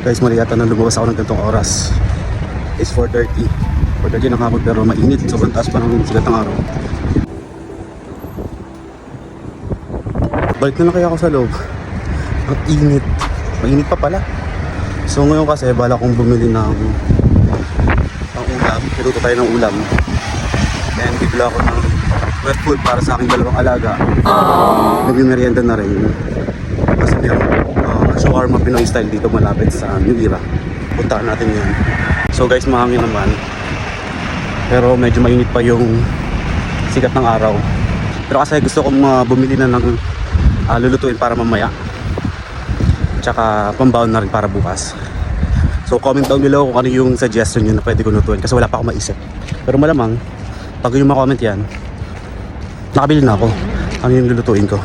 Guys, mali yata nang lumabas ako ng ganitong oras. It's 4:30. 4:30 ng hapon pero mainit. Sobrang taas pa ng sigat ng araw. Balik na lang kaya ako sa loob. Ang init. Mainit pa pala. So ngayon kasi bala kong bumili ng ulam. Piluto tayo ng ulam. And bibila ako ng wet food para sa aking dalawang alaga. Nagmimerienda na rin. Kasi meron shawarma Pinoy style dito malapit sa New Era. Puntaan natin yan. So guys, mahangin naman. Pero medyo mainit pa yung sikat ng araw. Pero kasi gusto kong bumili na ng lulutuin para mamaya. Tsaka pambaon na rin para bukas. So comment down below kung ano yung suggestion nyo na pwede ko lutuin. Kasi wala pa ako maisip. Pero malamang, pag yung ma-comment yan, nakabili na ako. Ano yung lulutuin ko.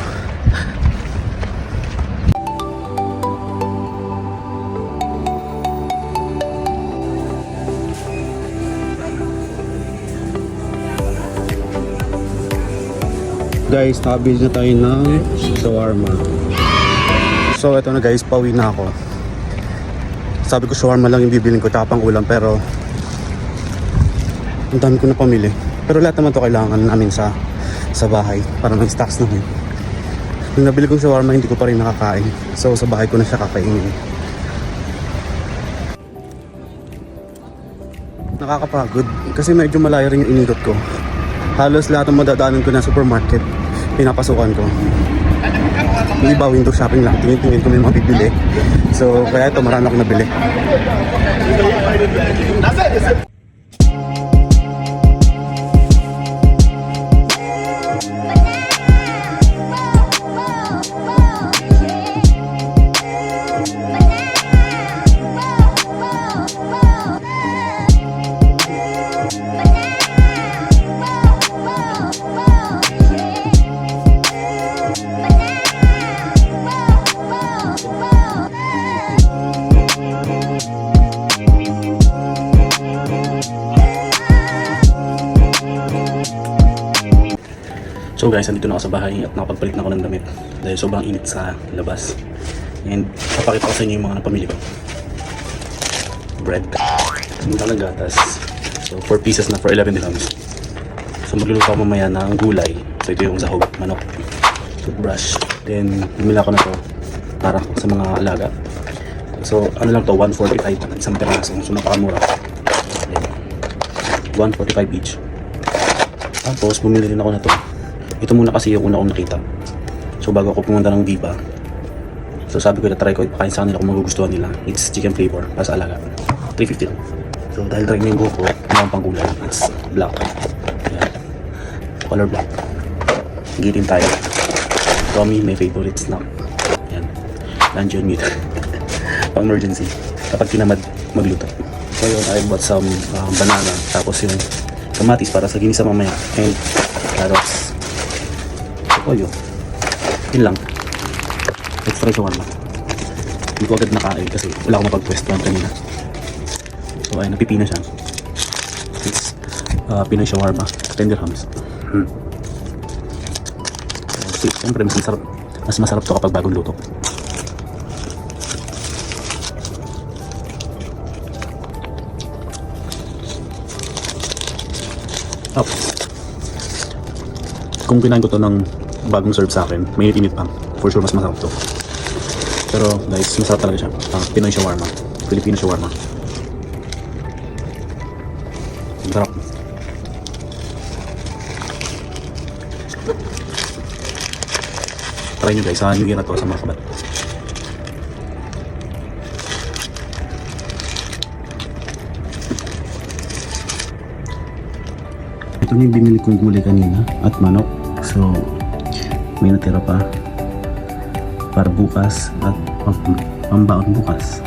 Guys, nakabili na tayo ng shawarma. So eto na guys, pauwi na ako. Sabi ko shawarma lang yung bibilin ko, tsaka pang ulam, pero ang dami ko na pamili. Pero lahat naman to kailangan namin sa bahay para may stocks naman. Yung nabili kong shawarma hindi ko pa rin nakakain. So sa bahay ko na siya kakainin. Nakakapagod kasi medyo malayo rin yung inikot ko. Halos lahat ng madadaanan ko na supermarket pinapasukan ko. Yung iba window shopping lang, tingin-tingin ko may mga bibili. So kaya ito marami akong nabili. So guys, andito na ako sa bahay at nakapagpalit na ako ng damit dahil sobrang init sa labas. And papakita ko sa inyo yung mga napamili ko. Bread, ng gatas. So 4 pieces na for 11 dirhams. So magluluto ako mamaya ng gulay. So ito yung sahog, manok, toothbrush. Then bumili ako na to para sa mga alaga. So ano lang to, 145 isang peraso. So napakamura. 145 each. Tapos bumili din ako na to. Ito muna kasi yung una kong nakita. So bago ako pumunta ng Viva, so sabi ko na try ko ipakain sa kanila kung magugustuhan nila. It's chicken flavor para sa alaga. 350 lang. So dahil dry na yung buhok ko, mayroon pang kulay. It's black. Ayan. Color black. Gitin tayo. Tommy, my favorite snack. Ayan. Luncheon meat. Pang emergency. Kapag tinamad magluto. So yun, I bought some banana. Tapos yung kamatis para sa ginisa mamaya. And carrots. So yun. Yun lang. Let's try shawarma. Hindi ko agad nakain kasi wala akong mapagpwestuhan kanina. So ay napipina siya. It's Pinoy shawarma. 10 dirhams. So, siyempre mas masarap to kapag bagong luto. Kung kinain ko to ng bagong serve sa akin, may init pa. For sure mas masarap to. Pero guys, masarap talaga siya. Pinoy shawarma, Filipino shawarma. Masarap. Try nyo guys, sa New Era to sa Markabat. Ito na yung binili kong gulay kanina at manok. So may natira pa para bukas at pambaon bukas.